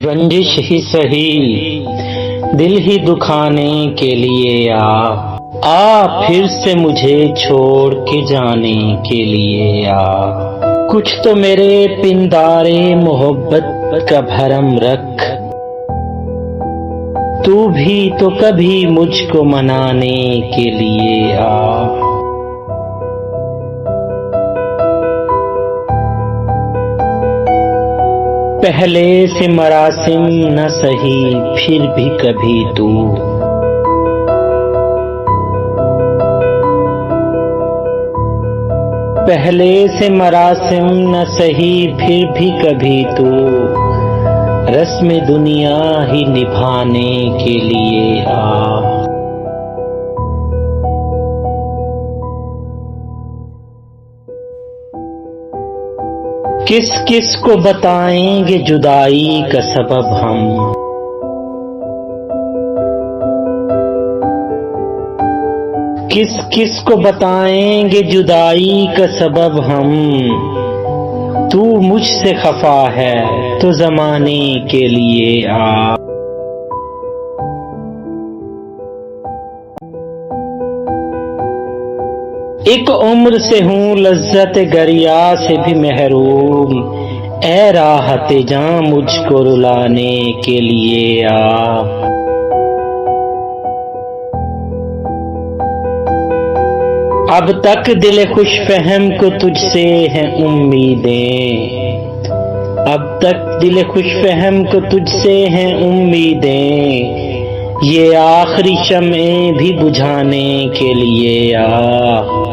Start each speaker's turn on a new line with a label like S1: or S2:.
S1: रंजिश ही सही दिल ही दुखाने के लिए आ फिर से मुझे छोड़ के जाने के लिए आ। कुछ तो मेरे पिंदारे मोहब्बत का भरम रख, तू भी तो कभी मुझको मनाने के लिए आ। पहले से मरासिम न सही फिर भी कभी तू, पहले से मरासिम न सही फिर भी कभी तू, रस्म दुनिया ही निभाने के लिए आ। किस किस को बताएंगे जुदाई का सबब हम, किस किस को बताएंगे जुदाई का सबब हम। तू मुझसे खफा है तो जमाने के लिए आ। एक उम्र से हूँ लज्जत गरिया से भी महरूम, ऐ राहते जां मुझको रुलाने के लिए आ। अब तक दिल खुश फहम को तुझसे हैं उम्मीदें, अब तक दिल खुश फहम को तुझसे हैं उम्मीदें, ये आखिरी शम्ए भी बुझाने के लिए आ।